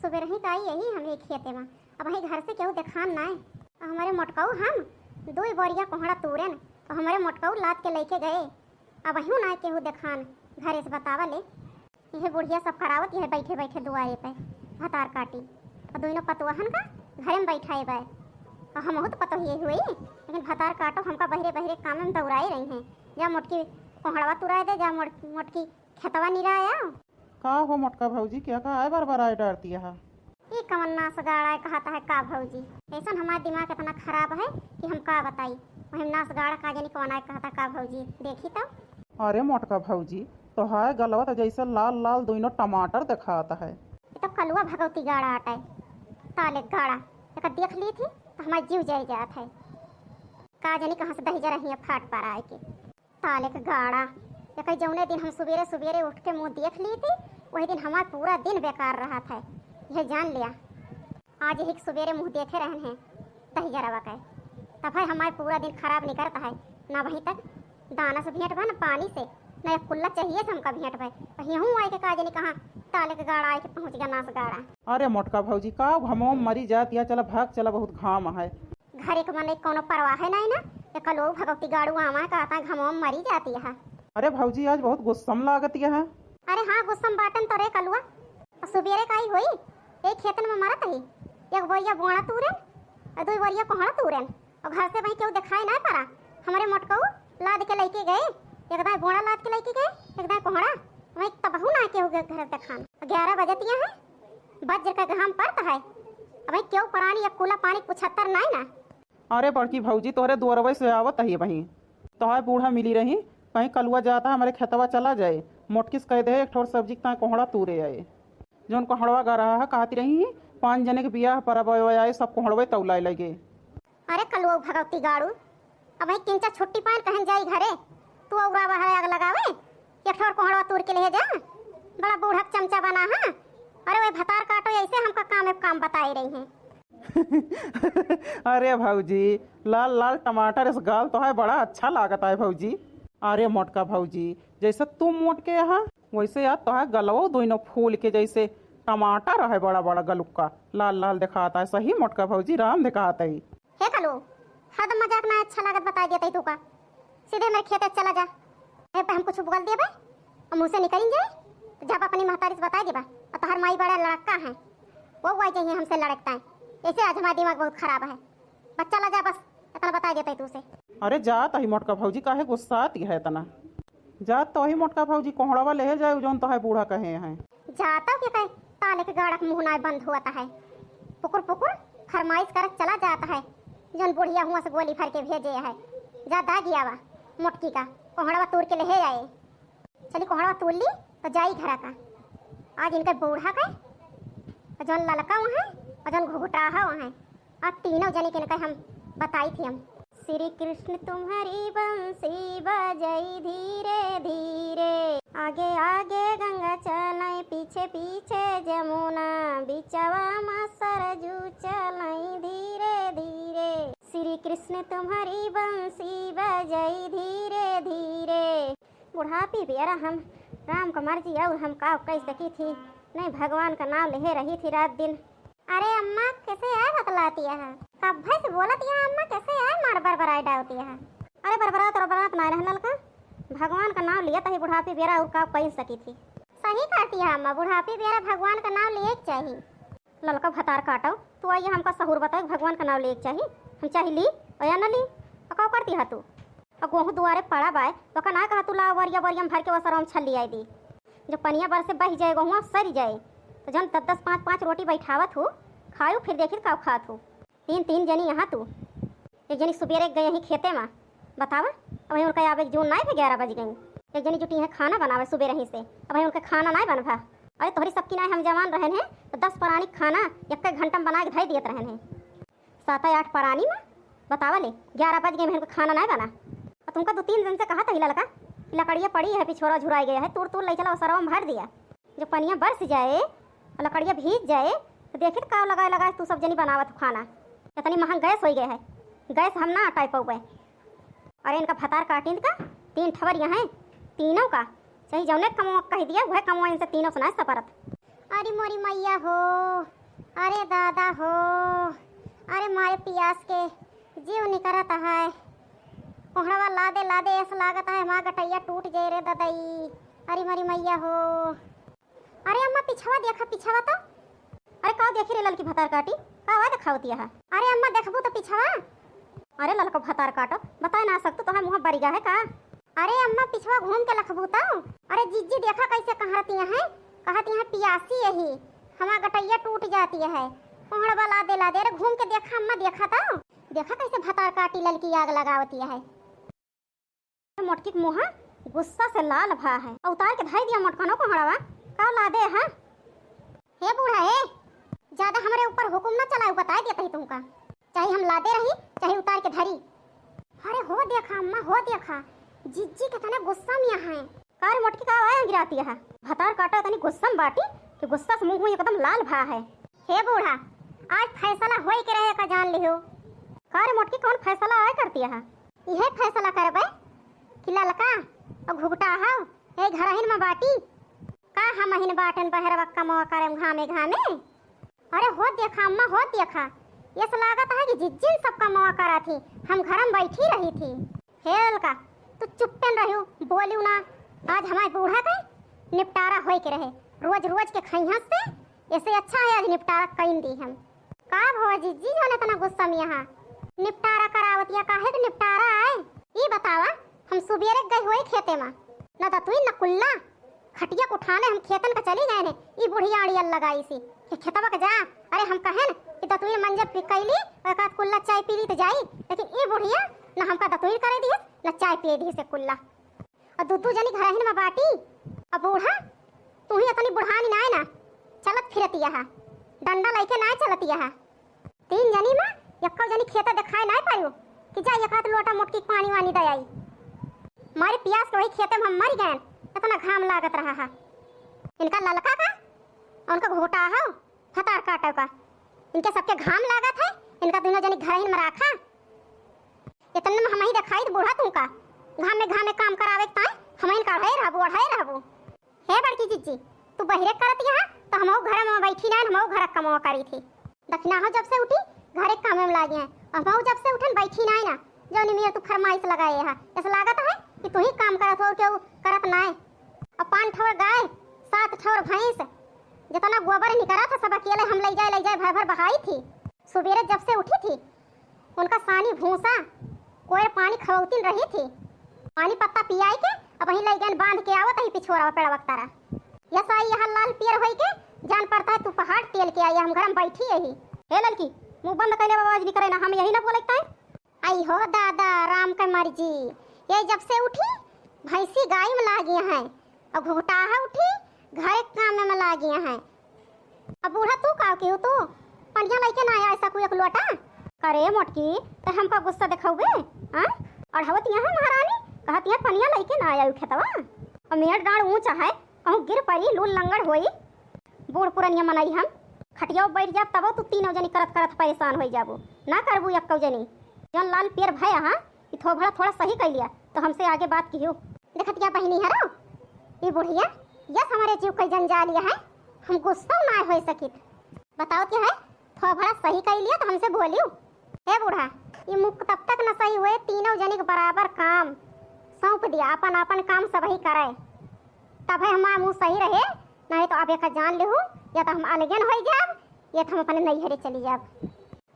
सुबह ही तो आई यही हम एक खेते में। अब वही घर से केहू देखान ना है। हमारे मोटकाऊ हम 2 बोरिया कोहड़ा तूरे न और हमारे मोटकाऊ लाद के लेके गए। अब वही ना केहू देखान घरे से बतावा ले। यह बुढ़िया सब करावत यह बैठे बैठे दुआरे पे भतार काटी और दोनों पतुआहन का घरे में बैठाए गए। और हम तो पतो ही हुई लेकिन भतार काटो हमका बहरे बहरे काम में दौड़ाए रही हैं। जा मोटकी कोहड़वा तुराए दे, जा मोटकी खेतवा निराया। का हो मोटका भौजी क्या कहा है बार बार आए डरती है? ये कमन नास गाड़ा कहता है का भौजी। ऐसा हमारा दिमाग इतना खराब है कि हम का बताई। वही नास गाड़ा का जानी कौन आए कहता का भौजी देखी तो। अरे मोटका भौजी तो है गलवा तो जैसे लाल लाल दोनों टमाटर दिखाता है। ये तो कलुआ भगवती गाड़ा आटा है ताले गाड़ा एक देख ली थी तो हमारे जीव जाई जात है। का जानी कहाँ से दही जा रही है फाट पर आए के ताले का गाड़ा। एक जौने दिन हम सवेरे सवेरे उठ के मुँह देख ली थी वही दिन हमारा पूरा दिन बेकार रहा था। यह जान लिया आज ही सवेरे मुँह देखे रहे हैं दही जरावा का तब भाई हमारे पूरा दिन खराब नहीं करता है। ना वहीं तक दाना से भेंट भा ना पानी से ना कुल्ला चाहिए था हमका भेंट भाई। वही हूँ आए के का जानी कहाँ ताले का गाड़ा आए के पहुँच गया नास गाड़ा। अरे मोटका भौजी का घमो मरी जाती है। चला भाग चला बहुत घाम है। घर एक मन कोनो परवाह है नहीं ना एक लोग भगवती गाड़ू आवा कहता घमो मरी जाती है। अरे भौजी आज बहुत गुस्सम लागती है। अरे हाँ गुस्सम बाटन तो रे कलुआ सुबेरे का ही हुई एक खेतन में मरत ही एक बोरिया बोड़ा तूरन और 2 बोरिया कोहड़ा तूरन और घर से वही केहू दिखाई ना पड़ा। हमारे मोटकऊ लाद के लेके गए एक दाई बोड़ा लाद के लेके गए एक दाई कोहड़ा वही तबहू ना केहू घर दिखान। 11 बजतिया है बज का घाम पड़ता है वही क्यों परानी या कूला पानी 75 नहीं ना। अरे बड़की भौजी तोहरे दुआरवे से आवत है वहीं तो है बूढ़ा मिली रही कहीं कलुआ जाता है हमारे खेतवा चला जाए मोटकिस कह दे एक ठोर सब्जी का कोहड़ा तूरे आए जौन कोहड़वा गा रहा है कहती रही 5 जने के बियाह पर आए सब कोहड़वे तौलाए लगे। अरे कलुआ भगवती गाड़ू अब वही किंचा छुट्टी पान कहन जाई घरे तू और आग लगावे एक ठोर कोहड़वा तूर के ले जा बड़ा बूढ़ा चमचा बना है। अरे वही भतार काटो ऐसे हमका काम बताई रही हैं। अरे भौजी लाल लाल टमाटर इस गाल तो है बड़ा अच्छा लागता है भौजी। अरे मोटका भौजी जैसे तुम मोट के यहाँ वैसे यार तो है गलवो दोनों फूल के जैसे टमाटर है बड़ा बड़ा गलुक्का लाल लाल दिखाता है। सही मोटका भौजी राम दिखाता है। हे कलू हद मजाक ना अच्छा लागत बता देता तू का सीधे मेरे खेत चला जा। हम कुछ बोल दिए भाई और मुँह से निकल जाए तो जब अपनी महतारी से बता दे और तोहर माई बड़ा लड़का है वो वही चाहिए हमसे लड़कता है। ऐसे आज हमारा दिमाग बहुत खराब है बस चला जा बस इतना बता देता है तू से। अरे जात ही मोटका भौजी काहे गुस्सा आती है इतना जात तो ही मोटका भौजी कोहड़ावा ले जाए जौन तो है बूढ़ा कहे हैं जाता क्या कहे ताले के गाड़ा मुँह ना बंद होता है पुकुर पुकुर फरमाइश कर चला जाता है जौन बुढ़िया हुआ से गोली भर के भेजे है। जा दा गया वा मोटकी का कोहड़वा तोड़ के ले आए चली कोहड़वा तोड़ ली तो जाई घरा का आज इनका बूढ़ा का जौन ललका वहाँ और जौन घुघुटाहा वहाँ आज तीनों जने के इनका हम बताई थी हम। श्री कृष्ण तुम्हारी बंसी बजाई धीरे धीरे आगे आगे गंगा चलाई पीछे पीछे जमुना बिचवा में सरजू चलाई धीरे धीरे। श्री कृष्ण तुम्हारी बंसी बजाई धीरे धीरे। बुढ़ापी बेरा हम राम का मर्जी और हम का कैसे की थी नहीं भगवान का नाम ले रही थी रात दिन। अरे अम्मा कैसे है बतलाती है कब भाई से बोलती है अम्मा कैसे है मार बरबराई डालती है। अरे बरबरात ना रहनल का भगवान का नाम लिया तही बुढ़ापी बेरा और का कह सकी थी। सही कहती है अम्मा बुढ़ापी बेरा भगवान का नाम लिए चाहिए। ललका भतार काटो तू आइए हमका सहूर बताओ भगवान का नाम लिए चाहिए हम चाहे ली और या न ली कौ करती है तू और गोहूँ दुआरे पड़ा बाय तो का ना कहा तू ला वरिया वरियम भर के वो सरम छली आई दी जो पनिया बर से बह जाए गोहुआ सर जाए तो जन 10-10 5-5 रोटी बैठावत हो खाओ फिर देखी का खात हो 3-3 जनी यहाँ तू एक जनी सुबेरे गए यहीं खेते में बतावा अब वही उनका आवे जून नहीं भी 11 बज गई एक जनी जुटी है खाना बनावे सुबह रही से अब वही उनका खाना नहीं बनवा। अरे तोहरी सबकी नहीं हम जवान रहन हैं तो 10 प्राणी खाना एक घंटा में बना के धई दियत रहन हैं 7-8 प्राणी में बतावा ले 11 बज गए मैं खाना नहीं बना और तुमका 2-3 दिन से कहा था लड़का लकड़ियाँ पड़ी है पिछोरा झुराई गया है तूड़ ले चला सरवा में भर दिया जो पनिया बरस जाए और लकड़ियाँ भीज जाए तो देखिए का लगाए तू सब जनी बनावत खाना इतनी महंग गैस हो गया है गैस हम ना हटाई पाए। अरे इनका भतार काटिन का 3 ठवर यहाँ है तीनों का चाहे जौने कमो कह दिया वह कमो इनसे तीनों सुना सपरत अरे मोरी मैया हो, अरे दादा हो, अरे मारे पियास के जीव निकरत है। कोहड़वा लादे ऐसा लागत है हमारा गटैया टूट जाए रे ददई। अरे मारी मैया हो। अरे अम्मा पिछवा देखा, पिछवा तो। अरे का देखी रे ललकी भतार काटी, का वा दिखावती है। अरे अम्मा देखबू तो पिछवा। अरे ललका भतार काटो, बता ना सकतू तो मुँह बरिगा है का। अरे अम्मा पिछवा घूम के लखबू तो। अरे जीजी देखा कैसे कहती है, कहती है पियासी यही हमारा गटैया टूट जाती है। कोहड़वा लादे रे घूम के देखा अम्मा, देखा तो। देखा कैसे भतार काटी ललकी आग लगावती है। मोटकी के मुँह गुस्सा से लाल भा है। उतार के धाई दिया मोटकनो कोहड़वा, का लादे है। हे बूढ़ा हे, ज्यादा हमारे ऊपर हुकुम न चलाओ, बता देता ही तुमका। चाहे हम लादे रही चाहे उतार के धरी। अरे हो देखा अम्मा, हो देखा जीजी कितना गुस्सा में है। कार मोटकी का आया गिराती है। भतार काटा तनी गुस्सा में बाटी कि गुस्सा से मुंह एकदम लाल भा है। हे बूढ़ा, आज फैसला होई के रहे का जान लियो। कार मोटकी कौन फैसला आया करती है। यह फैसला करबे कि ललका और घुघटा हाउ ए घरहिन में बाटी का हम हिन बाटन बहर वक्का मो करम घामे घामे। अरे हो देखा अम्मा, हो देखा ये लागत है कि जिज्जिन सबका मौका करा थी, हम घर में बैठी रही थी। हे ललका तू चुप्पन रहियो, बोलियो ना। आज हमारे बूढ़ा का निपटारा होई के रहे, रोज रोज के खैहस से ऐसे अच्छा है आज निपटारा कईन दी हम। का भवा जीजी जोने तना गुस्सा में यहाँ निपटारा करावतिया काहे के निपटारा आए ये बतावा। हम सुबेरे गए हुए खेते में न दतुई न कुल्ला खटिया को उठाने हम खेतन का चली गए ने। ई बुढ़िया अड़ियल लगाई सी कि खेतवा के जा। अरे हम कहें कि दतुई मंजर पिकैली और का कुल्ला चाय पीली तो जाई, लेकिन ई बुढ़िया न हमका दतुई करे दिए न चाय पिए दिए से कुल्ला। और दूधू जनी घरहिन में बाटी। अब बूढ़ा तू ही अपनी बुढ़ानी नाय ना चलत फिरतिया है, डंडा लेके नाय चलतिया है। तीन जनी में यक्का जनी खेता दिखाई नाय पायो कि जा एक लोटा मोटकी पानी वानी दे आई। मारे पियास के वही खेते में हम मर गए, इतना घाम लागत रहा है। इनका ललका का और उनका घोटा है फतार काटा का, इनके सबके घाम लागत है। इनका दोनों जनी घरहिन में रखा इतने में हम ही दिखाई बूढ़ा तुमका घाम में काम करावे ताई हम इनका है रहबू अढ़ाई रहबू। हे बड़की जीजी तू बहिरे करत यहाँ तो हम घर में बैठी ना, हम घर कमवा करी थी। दखना हो जब से उठी घरे काम में लागी है, हम जब से उठन बैठी ना ना जो निमिया तू फरमाइश लगाए है। ऐसा लागत है कि तू ही काम करत हो क्यों करत ना। अब 5 ठौर गाय 7 ठौर भैंस जितना गोबर निकला था सब अकेले हम ले जाए भर भर बहाई थी। सुबेरे जब से उठी थी उनका सानी भूसा कोई पानी खवौतिन रही थी, पानी पत्ता पियाई के अब वहीं ले गए बांध के आवत ही पिछोरा पेड़ वक्तारा। यस आई यहाँ लाल पियर होई के जान पड़ता है तू पहाड़ तेल के आई हम घर में बैठी यही। हे लड़की मुंह बंद कर ले, आवाज नहीं करे ना, हम यही ना बोलते हैं। आई हो दादा राम का मर्जी, ये जब से उठी भैंसी गाय में लागी हैं और घुघटाहा उठी घर काम में लागी हैं। अब बूढ़ा तू का क्यों तू पनिया लेके ना आया ऐसा कोई एक लोटा करे मोटकी तो हमका गुस्सा दिखाओगे। हां और हवत यहाँ महारानी कहती है पनिया लेके ना आया खेतवा और मेर डांड ऊंचा है कहूँ गिर पड़ी लूल लंगड़ होई। बूढ़ पुरनिया मनाई हम खटिया बैठ जा तब तू तीनों जनी करत करत परेशान हो जाबू ना करबू एक जनी जन लाल पेर भय। हाँ थोड़ा थोड़ा सही कर लिया तो हमसे आगे बात की हो। देखतिया बहनी है रो ये बुढ़िया यस हमारे जीव का जंजालिया है, हम गुस्सा ना हो सकित। बताओ क्या है थोड़ा सही कर लिया तो हमसे बोलियो। हे बूढ़ा ये मुख तब तक न सही हुए तीनों जनी के बराबर काम सौंप दिया, अपन अपन काम सब ही करे तब है हमारा मुँह सही रहे। नहीं तो अब एक जान ले या तो हम अलगन हो जाब या तो हम अपने नैहरे चली जाब।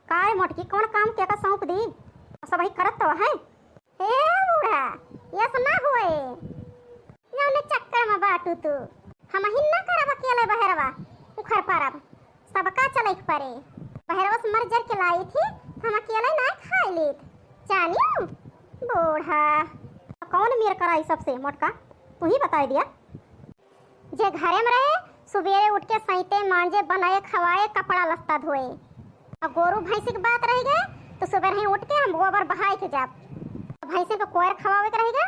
काय मोटकी कौन काम क्या सौंप दी सब ही करत तो है। हे बूढ़ा यस ना हुए ने चक्कर में बाटू तू हम ही ना करब अकेले बहरवा उखर परब सबका चले परे बहरवा से मर जर के लाई थी हम अकेले ना खाई लीत जानियो। बूढ़ा कौन मेर कराई सबसे मोटका तू ही बता दिया। जे घरे में रहे सुबेरे उठ के सैते मांजे बनाए खवाए कपड़ा लत्ता धोए। अब गोरू भैंसी की बात रह गए तो सुबह ही उठ के हम गोबर बहाई के जाब भैंसे को कोयर खवावे के रहेगा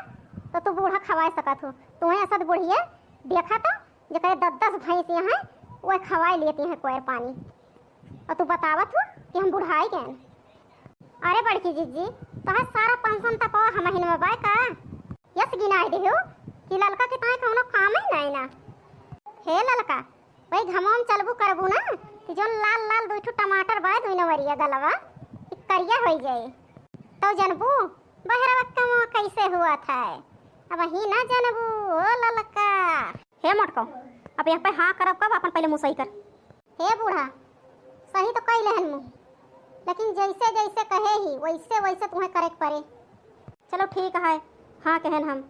तो तू बूढ़ा खवाए सकत हो। तुम्हें ऐसा बुढ़िया देखा तो जो कहे 10-10 भैंस यहाँ वो खवाए लेती हैं कोयर पानी और तू बतावत हो कि हम बुढ़ाई गए। अरे बड़की जीजी तो है सारा पेंशन तक हम महीने में बाय का यस गिनाई दियो कि ललका के ताए कोनो काम ही नहीं ना। हे ललका वही घमोम चलबू करबू ना कि जो लाल लाल दुठो टमाटर बा दुई नवरिया गलवा कि करिया हो जाए तो जनबू बहरवा कमो कैसे हुआ था। अब ही ना जनबू ओ ललका। हे मोटको अब यहाँ पे हाँ करब कब अपन पहले मुँह सही कर। हे बूढ़ा सही तो कई लेहन मुँह, लेकिन जैसे जैसे कहे ही वैसे वैसे तुम्हें करे पड़े। चलो ठीक है हाँ कहन हम,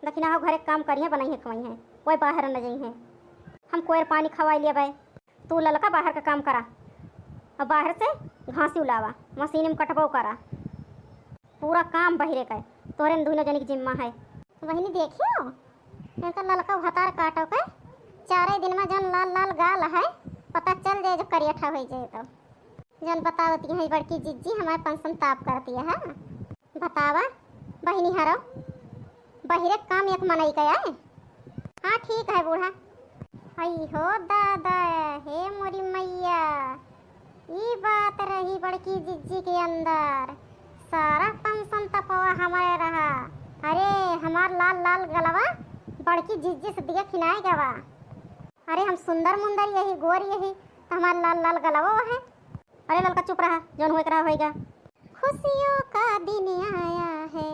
लेकिन आओ घरे काम करिए बनाइए खवाई हैं कोई बाहर न जाई हैं। हम कोयर पानी खवाई लिया भाई, तू ललका बाहर का काम करा और बाहर से घासी उलावा मशीन में कटबो करा, पूरा काम बहिरे का तोरे में दोनों जनी की जिम्मा है। वही नहीं देखियो इनका ललका भतार काटो के 4 दिन में जन लाल लाल गाल है पता चल जाए जो करियठा हो जाए तो जन बतावती है बड़की जिज्जी हमारे पेंशन ताप करती है। बतावा बहिनी हरो बहिरे काम एक मनाई का है। हाँ ठीक है बूढ़ा। हई हो दादा हे मोरी मैया, ये बात रही बड़की जिज्जी के अंदर सारा पेंशन तपवा हमारे रहा। अरे हमार लाल लाल गलवा बड़की जिज्जी से दिया खिनाए गवा। अरे हम सुंदर मुंदर यही गोर यही तो हमार लाल लाल गलवा है। अरे ललका चुप रहा जौन हो रहा होगा। खुशियों का दिन आया है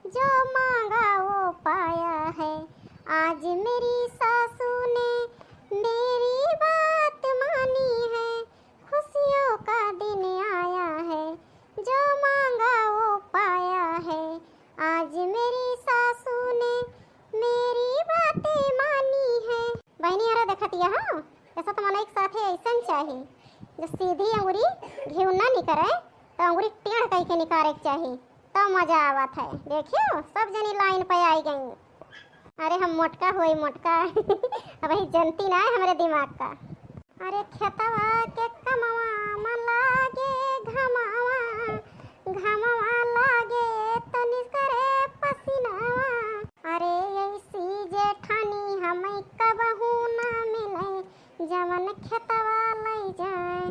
जो मांगा वो पाया है, आज मेरी सासू ने मेरी बात मानी है। खुशियों का दिन आया है जो मांगा वो पाया है, आज मेरी सासू ने मेरी बातें मानी है। बहनी हरा देखतिया हाँ ऐसा तो मन एक साथ ऐसा चाहिए जो सीधी अंगुरी घी ना निकरे तो अंगुरी टेढ़ कह के निकारे चाहिए तो मजा आवत है। देखियो सब जनी लाइन पे आई गई। अरे हम मोटका होई मोटका अब ही जनती ना है हमारे दिमाग का। अरे खेतवा के कमवा मन लागे घमावा घमावा लागे तनी करे पसीनावा। अरे ऐसी जेठानी हमें कबहू ना मिले जवन खेतवा ले जाए,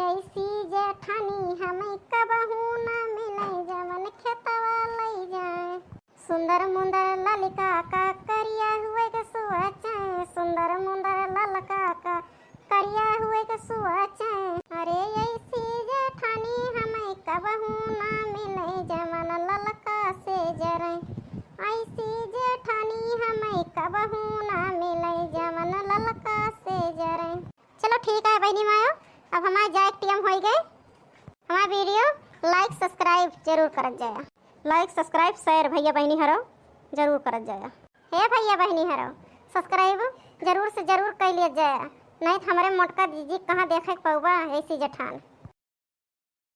ऐसी जेठानी हमें कबहू ना मिले जवन खेतवा ले जाए। सुंदर मुंदर ललिका का करिया हुए के सुअचे, सुंदर मुंदर ललका का करिया हुए के सुअचे। अरे ऐसी जेठानी हमें कबहू ना मिले जवन ललका से जरे, ऐसी जेठानी हमें कबहू ना मिले जवन ललका से जरे। चलो ठीक है बहनी मायो अब हमारे जाए टीएम हो गए। हमारा वीडियो लाइक सब्सक्राइब जरूर करत जाया, लाइक सब्सक्राइब शेयर भैया बहनी हरो जरूर करत जाया। हे भैया बहनी हरो सब्सक्राइब जरूर से जरूर कर लिया जाए, नहीं तो हमारे मोटका दीदी कहाँ देखे पाऊबा ऐसी जेठान।